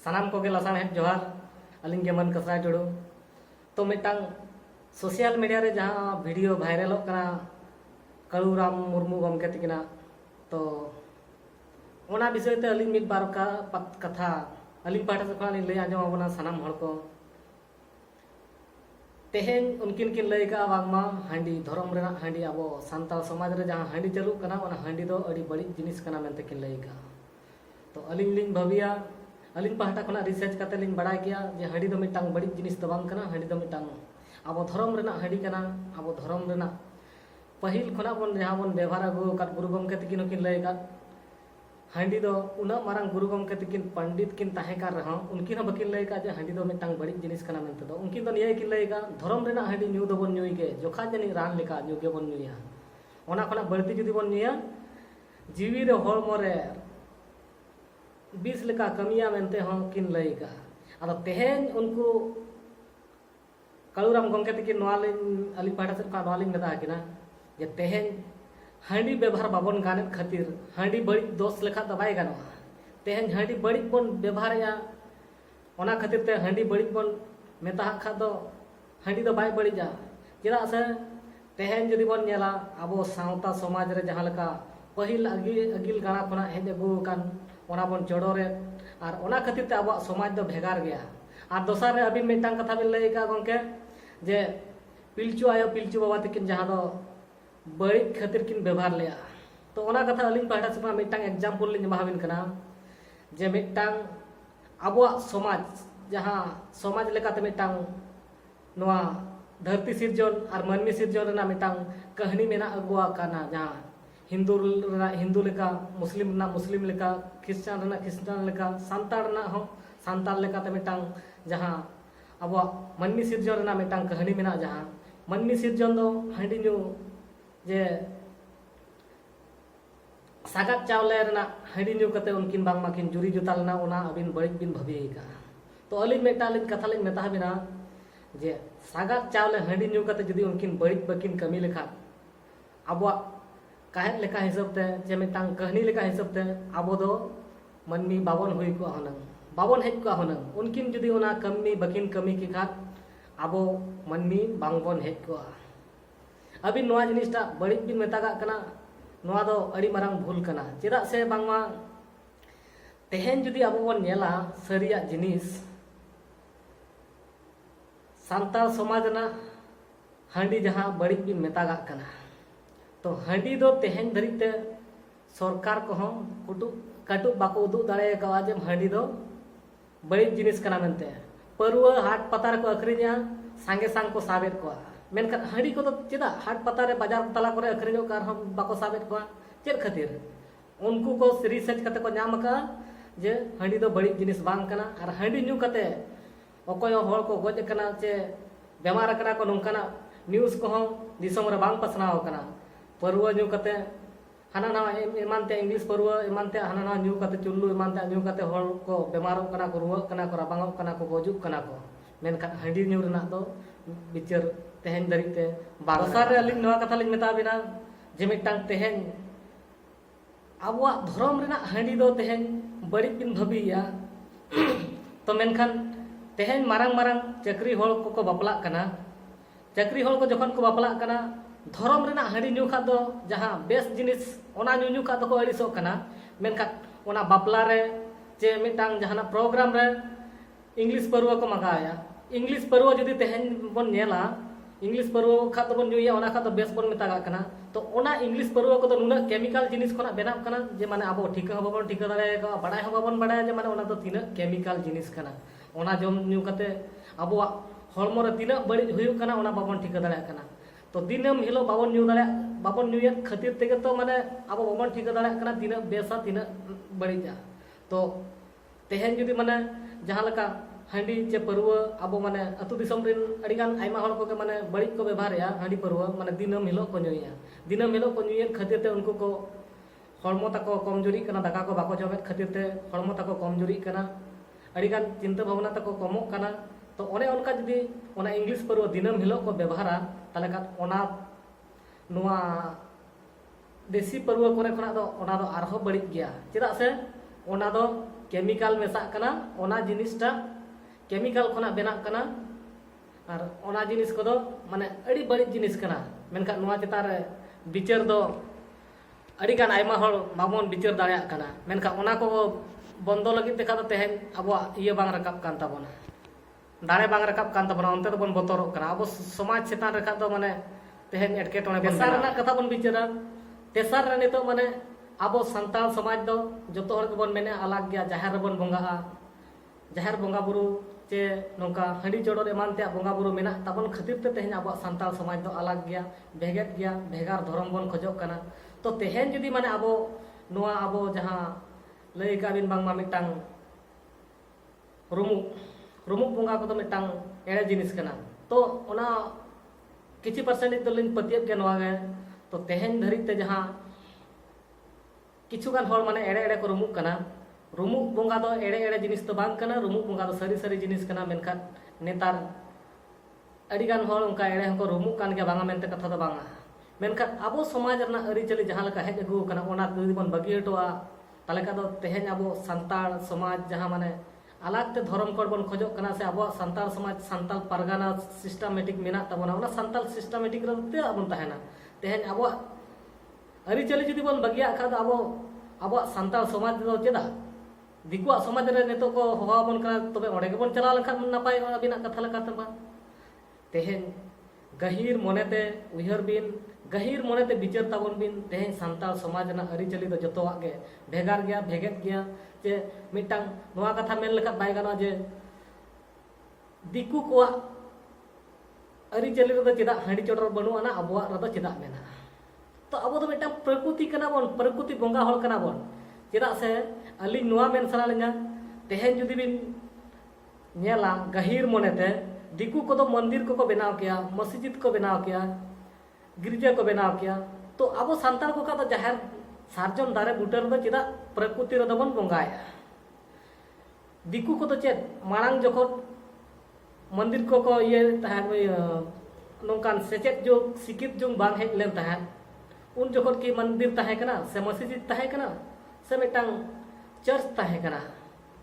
सानाम को लासान हेड जोहार अलिंग के मन कसरा टुडू तो मिटांग सोशल मीडिया रे जहाँ वीडियो वायरल कलूराम मुर्मू गमके तकिना तो ओना विषय ते अलिंग मिद बार का कथा अलिंग पाठा से खाली लय आजम आबोना सानाम हड़ को तेहेन उनकिन किन लय का बागमा हांडी धर्म रेना हांडी आबो सांताल समाज रे जहाँ हांडी चलू कना ओना हांडी दो अड़ी बड़ी जिनिस कना मेनते किन लय का तो अलिंग लिंग भविया अलिंग पाहटा खना रिसर्च करते लिंग बड़ा गया जे हांडी दो मिटांग बड़ी जिनिस दो बांग कना हांडी दो मिटांग आबो धर्म रेना हांडी कना आबो धर्म रेना पहिल खना बन जहाँ बन व्यवहार अगु काट गुरु गमके तकिन किन लय का हांडी दो उना मारंग गुरु गमके तकिन पंडित किन ताहे का रहा उनकिन बकिन लय का जे हांडी दो मिटांग बड़ी जिनिस कना मेनते दो उनकिन दो निये किन लय का धर्म रेना हांडी न्यू दो बन न्यूई के जोखा जनी रान लेका न्यू के बन न्यूया ओना खना बड़ती जुदी बन न्यूया जीवी रे हड़मो रे 20 लेका कमिया मेनते हों किन लय का आदो तेहेन उनको कलूराम गमके तकिन अली पाठा से नवालिंग मेता किना जे तेहेन हांडी व्यवहार बाबन गाने खातिर हांडी बड़ी दोष लेखा दबाई गानो तेहेन हांडी बड़ी बन व्यवहार या ओना खातिर ते हांडी बड़ी बन मेता खा दो हांडी दो बाय बड़ी जा चेदा से तेहेन जदि बन नेला आबो सावता समाज रे जहां लका पहिल अगिल गाना खना हेज अगु कान ओना बन चोड़ोरे और ओना खातिर ते आबो समाज दो भेगार गया और दोसर रे अभी मिटांग कथा बिन लय का गंके जे पिलचू आयो पिलचू बाबा तकिन जहां दो बड़ी खातिर किन व्यवहार लिया तो ओना कथा अलिंग पाहटा से मिटांग एग्जाम्पल लिंग माहबिन कना जे मिटांग आबो समाज जहां समाज लेकाते मिटांग नोआ धरती सिरजन और मानवी सिरजन रेना मिटांग कहानी मेना अगुआ काना जहां हिंदू लेका मुस्लिम लेका क्रिश्चियन लेका सांताल रेना हो सांताल लेकाते मिटांग जहां अब मानवी सिरजन रेना मिटांग कहानी मेना जहां मानवी सिरजन दो हांडी न्यू जे सागात चावले रेना हांडी न्यू कते उनकिन बांग माकिन जुरी जुता लेना ओना अबिन बड़ी बिन भविका तो अलिंग मेटा लिंग कथा लिंग मेता बिना जे सागात चावले हांडी न्यू कते जदी उनकिन बड़ी बकिन कमी लेखा अब काहे लेखा हिसाब ते जे मिटांग कहानी लेखा हिसाब ते आबो दो मनमी बाबन हुई को हनंग बाबन हेज को हनंग उनकिन जदी ओना कमी बकिन कमी की खात आबो मनमी बांगबन हेज को अभी नोआ जिनिसटा बड़ी बिन मेतागा कना नोआ दो अड़ी मारंग भूल कना चेदा से बांगमा तेहेन जदी आबो बन नेला सरिया जिनिस सांताल समाज ना हांडी जहां बड़ी बिन मेतागा कना तो हांडी दो तेहेन धरिते सरकार को हम काटू बाको उदू दाड़े का जे हांडी दो बड़ी जिनिस कना मेनते परुआ हाट पतार को अखरिया सांगे सांग को साबेत को मेनका हांडी को तो चेदा हाट पतार रे बाजार तला करे अखरियो कार हम बाको साबेत को चेद खातिर उनको को रिसर्च कते को नाम का जे हांडी दो बड़ी जिनिस बांग कना और हांडी न्यू कते अकोय होड़ को गोज कना चे बेमार कना को नोंकाना न्यूज़ को हम दिसम रे बांग पसनाव कना परुआ न्यू कते हाना ना एमानते इंग्लिश परुआ एमानते हाना ना न्यू कते चुल्लू एमानते न्यू कते होड़ को बेमारो कना को रुआ कना को राबांगो कना को गोजुक कना को मेनका हांडी न्यू रेना दो बिचार तेहेन दरिते बागसार रे अलिंग नवा कथा लिंग मेता बिना जे मिटांग तेहेन आबुआ धर्म रेना हांडी दो तेहेन बड़ी बिन भबिया तो मेनखान तेहेन मारंग मारंग चक्री होड़ को बापला कना चक्री होड़ को जखन को बापला कना धर्म रेना हांडी न्यू खा दो जहां बेस जिनिस ओना न्यू खा दो को अड़िसो कना मेनखा ओना बापला रे चे मिटांग जहाना प्रोग्राम रे इंग्लिश परुआ को मंगाया इंग्लिश परुआ जदी तेहेन बन नेला इंग्लिश परुआ खा तो बन न्यूया ओना खा तो बेस बन मेतागा कना तो ओना इंग्लिश परुआ को तो नुना केमिकल जिनिस कोना बेनाव कना जे माने आबो ठीका बाबन ठीका दाड़े का बड़ाय हो बाबन बड़ाय जे माने ओना तो तीना केमिकल जिनिस कना ओना जम न्यू कते आबो हड़मो रे तीना बड़ी हुयु कना ओना बाबन ठीका दाड़े कना तो दिनम हिलो बाबन न्यू दाड़े बाबन न्यूया खातिर तेगे तो माने आबो बाबन ठीका दाड़े कना तीना बेसा तीना बड़ीजा तो तेहेन जदी माने जहां लका हांडी चे परुआ आबो माने अतु दिसम रिन अडिगान आइमा हड़ को के माने बड़ी को व्यवहार या हांडी परुआ माने दिनम हिलो को न्यूया दिनम हिलो को न्यूया खातिर ते उनको को हड़मो तको कमजोरी कना दाका को बाको जमेत खातिर ते हड़मो तको कमजोरी कना अडिगान चिंता भावना तको कमो कना तो ओने उनका जदी ओना इंग्लिश परुआ दिनम हिलो को व्यवहारा ताले का ओना नोआ देसी परुआ करे खना दो ओना दो आरहो बड़ी गया चेदा से ओना दो केमिकल मेसाक कना ओना जिनिसटा केमिकल खोना बेनाक कना और ओना जिनिस कोदो माने अड़ी बड़ी जिनिस कना मेनखा नोआ चेतान रे विचार दो अड़ी गान आयमा हर बाबन विचार दाड़े कना मेनखा ओना को बंदो लगित देखा तो तेहन अब इये बांग रकाब कान ताबोना दाड़े बांग रकाब कान ताबोना ओनते तो बन बतरक कना अब समाज चेतान रेखा तो माने तेहन एटकेटोने तेसार रना कथा बन विचारा तेसार रे नितो माने अब संताल समाज दो जतो हर के बन मेने अलग गया जाहेर रे बन बंगा जाहेर बंगा बुरु चे नौका हंडी चोड़र एमान ते बंगा बुरु मेना ताबन खातिर ते तेहन अब संताल समाज दो अलग गया भेगेत गया भेगार धर्म बन खोजक कना तो तेहन जुदी माने अब नोआ अब जहां लई काबिन बांग मा मिटांग रुमुक बंगा को तो मिटांग एड़े जिनिस कना तो ओना किछि परसेंट तो लिन पतियत के नोआ गे तो तेहन धरित ते जहां किछुगान हर माने एड़े एड़े को रुमुक कना रुमुक बंगा दो एड़े एड़े जिनिस तो बांग कना रुमुक बंगा तो सरी सरी जिनिस कना मेनखान नेतार अड़ीगान हर उनका एड़े हको रुमुक कान गया बांगा मेनते कथा दो बांगा मेनखान अब समाज रना अरिचली जहां लका हेज अगु कना ओना जुदी बन बगी हटोआ ताले का दो तेहन अब संताल समाज जहां माने अलग ते धर्म कोड बन खोजक कना से अब संताल समाज संताल परगाना सिस्टमेटिक मेना तबना ओना संताल सिस्टमेटिक रे ते अबन ताहेना तेहन अब अरिचली जुदी बन बगिया खा दो अब संताल समाज दो चेदा दिकुआ समाज रे नेतो को होवा बन कना तबे ओडे के बन चला लखा नपाय अबिना कथा लका तबा तेहन गहीर मोनेते उहर बिन गहीर मोनेते विचार ताबन बिन तेहन संताल समाज ना अरिचली दो जतोवा गे भेगार गया भेगेत गया जे मिटांग नोआ कथा मेन लखा बाय गाना जे दिकु कोआ अरिचली रे चेदा हंडी चोडर बनु आना अबवा रे चेदा मेना तो अब तो मिटांग प्रकृति कना बन प्रकृति बंगा हल कना बन चेदा से अली नोआ मेन सला लेना तेहन जुदी बिन नेला गहीर मोनेते दिकु को तो मंदिर को बनाव किया मस्जिद को बनाव किया गिरजा को बनाव किया तो अब संताल को का तो जाहेर सार्जम दारे बुटर दो चेदा प्रकृति रे बन बंगाया दिकु को तो चेद मांग जखन मंदिर को ये तहन नोकान सेचेत जो सिकित जो बांग हेज लेन तहन उन जखन की मंदिर तहे कना से मस्जिद तहे कना से मिटांग चर्च तहे कना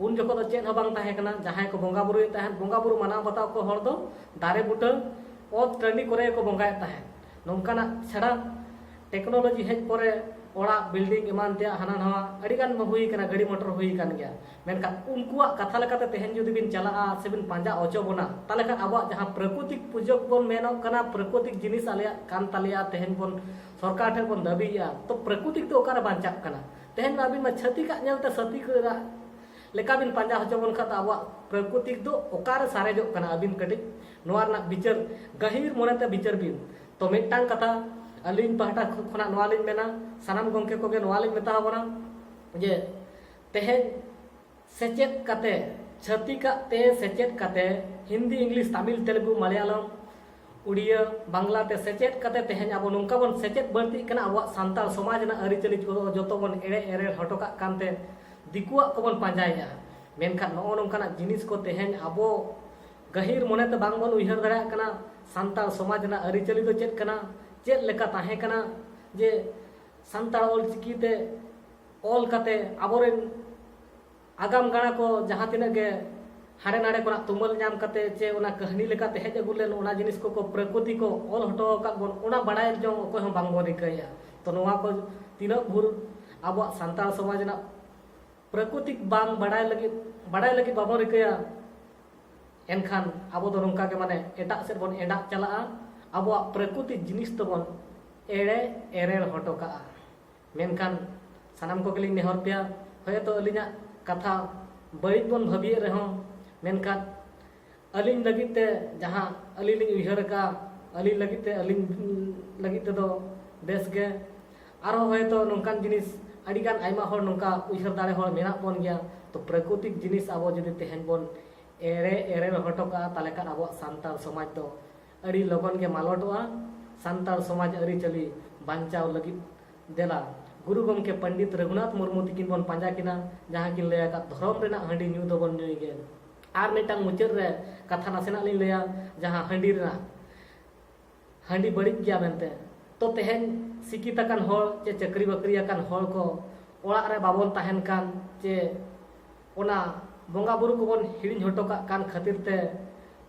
उन जखन तो चेद बांग तहे कना जहां को बंगा बुरु तहन बंगा बुरु माना बताव को हर दो दारे बुटर और टर्नी करे को बंगाय तहन नोंकाना छड़ा टेक्नोलॉजी हेज परे ओड़ा बिल्डिंग ईमान ते हाना नवा अड़ीगान हुई कना गाड़ी मोटर हुई कान गया मेनका उनकुआ कथा लेकाते तेहन जुदी बिन चला से बिन पांजा ओचो बोना ताले खान अब जहां प्राकृतिक पूजक बन मेनो कना प्राकृतिक जिनिस आलिया कान तालिया तेहन बन सरकार ठे बन दाबिया तो प्राकृतिक तो ओकारे बांचाक कना तेहन अबिन मा छती का नेलते सती का लेका बिन पांजा होचो बन खत अब प्राकृतिक दो ओकारे सारेजो कना अबिन कटी नोआ रना विचार गहीर मोनेते विचार बिन तो मिटांग कथा अलिन पहटा खुना नोआ लिन मेना सानाम गंके को नोआ लिन मेता बना जे तेहन सेचेत कते छती का ते सेचेत कते हिंदी इंग्लिश तमिल तेलुगु मलयालम उड़िया बांग्ला ते सेचेत कते तेहन अब नोंका बन सेचेत बढ़ती कना अब संताल समाज ना अरिचली को जतो बन एड़े एड़े हटोका कानते दिकुआ को बन पांजाया मेनखान नो नोंकाना जिनिस को तेहन अब गहीर मोनेते बांग बन उहर दाड़ा कना संताल समाज ना अरिचली दो चेत कना चेत लेका ताहे कना जे संताल ऑलचिकी ते ऑल कते आबोरेन आगाम गाना को जहां तिना के हाड़े नाड़े को तुमल नाम कते चे ओना कहानी लेकाते हेज अगुलेन ओना जिनिस को प्रकृति को ऑल हटो का बन ओना बड़ाय जो कोई हम बांग रिकया तो नोआ को तीना भूर अब संताल समाज ना प्रकृतिक बांग बड़ाय लगी बाबो रिकया एनखान अब दो नोंका के माने एटा से बन एडा चला अब प्रकृति जिनिस तो बन एड़े एरेल हटो का मेनखान सानाम को गलिंग नेहर पिया होय तो अलिना कथा बड़ी बन भाबिए रहो मेनखान अलिन लगिते जहां अली लिंग उहर का अली लगिते दो बेस गे आरो होय तो नोंकान जिनिस अड़ीगान आयमा हर नोंका उहर दाड़े हर मेना बन गया तो प्राकृतिक जिनिस अब जदि तेहन बन एरे एरे हटो का ताले का अब संताल समाज दो अड़ी लगन के मालटोआ संताल समाज अरिचली बांचाव लगी देला गुरु गमके पंडित रघुनाथ मुर्मू तिकिन बन पांजा किना जहां किन लया का धर्म रेना हंडी न्यू दो बन न्यूई गे आर मिटांग मुचर रे कथा नासेना लिन लया जहां हंडी रेना हंडी बड़ी गया मेनते तो तेहन शिक्षित अकान हर चे चकरी बकरी अकान हर को ओड़ा रे बाबन ताहेन कान चे ओना बोंगा बुरु को बन हिड़िñ हटो काग कान खातिर ते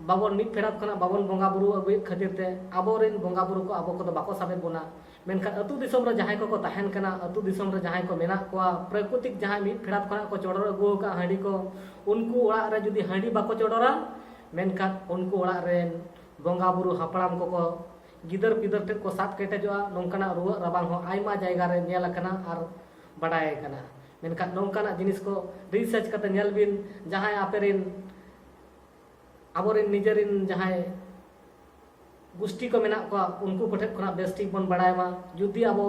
बाबन मिद फेरात खना बाबन बोंगा बुरु अगुएद खातिर ते आबोरेन बोंगा बुरु को आबो को दो बाको साबे बोना मेनखान अतु दिसम रे जहां को तहन कना अतु दिसम रे जहां को मेना कोआ प्राकृतिक जहां मिद फेरात खना को चोडर अगु का हांडी को उनको ओड़ा रे जुदी हांडी बाको चोडरा मेनखान उनको ओड़ा रेन बोंगा बुरु हापड़ाम को गिदर पिदर टे को सात केटेजोआ नोंकाना रुआ रबांग हो आयमा जायगा रे नेल कना आर बडाय कना मेनखान नोंकाना जिनिस को रिसर्च कते नेल बिन जहां आपेरिन आबोरिन निजरिन जहां गोष्ठी को मेना को उनको कोठे खना बेस्टिक बन बडायमा जुदी आबो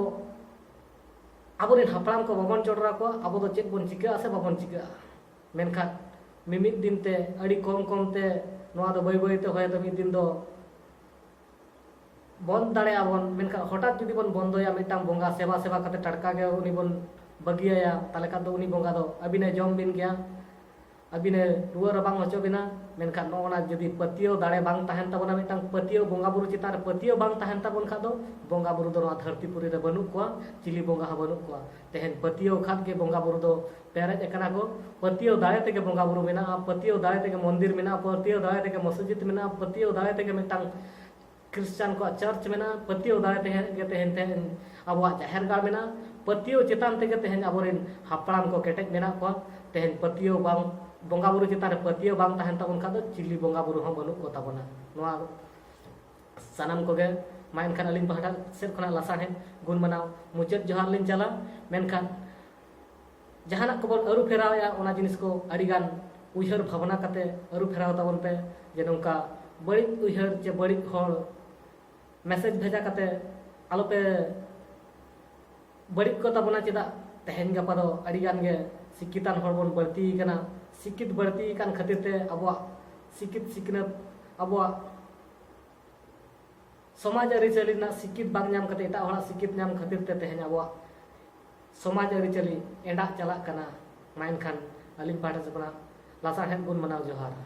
आबोरिन हापड़ाम को बाबन चोडरा को आबो दो चेक बन चिका से बाबन चिका मेनखान मिमित दिन ते अड़ी कम कम ते नोआ दो बय बय ते होय तो मिद दिन दो बंद दाड़े आबन मेनखान हठात जुदी बन बंदोया मिटांग बोंगा सेवा सेवा कते टड़का गे उनी बन बगिया ताले का दो उनी बोंगा दो अबिने जम बिन गया अबिने रुआ रबांग होचो बिना मेनखान नोना जुदी पतियो दाड़े बांग ताहन ताबोना मिटांग पतियो बोंगा बुरु चितार पतियो बांग ताहन ताबोन खा दो बोंगा बुरु दो नोआ धरती पुरी रे बनु कोआ चिली बोंगा हा बनु कोआ तेहन पतियो खात के बोंगा बुरु दो पेरेज एकना को पतियो दाड़े तेगे बोंगा बुरु मेना पतियो दाड़े तेगे मंदिर मेना पतियो दाड़े तेगे मस्जिद मेना पतियो दाड़े तेगे मिटांग क्रिश्चियन को चर्च में पतियो दाड़े तेहन तेहन अब जाहिर गाड़ में पतियो चितान तेगे तेहन आबोरेन हापड़ाम को केटेज मेना को तेहन पतियो बांग बोंगा बुरु चितान पतियो बांग ताहन ताबोन खा दो चिली बोंगा बुरु हो बनु को ताबोना नोआ सानाम कोगे मा एनखान अलिन पहाटा सेद खना लासाहे गुण मनाव मुचाद जोहार लिन चला मेनखान जहाना को बन अरु फेराया ओना जिनिस को अडिगान उयहर भावना कते अरु फेराव ताबोन पे जे नोंका बड़ी उयहर जे बड़ी हर मैसेज भेजा कते आलो पे बड़ी को ताबोना चेदा तेहन गपा दो अडिगान गे सिक्कितान हर बन बढ़ती कना सिक्कित बढ़ती कान खातिर ते अबवा सिक्कित सिकनत अबवा समाज अरिचली ना सिक्कित बांग नाम कते एटा हड़ा सिक्कित नाम खातिर ते तेहन अबवा समाज अरिचली एंडा चला कना माइन खान अलिम पाटा से बना लासा हेन गुण मनाव जोहार।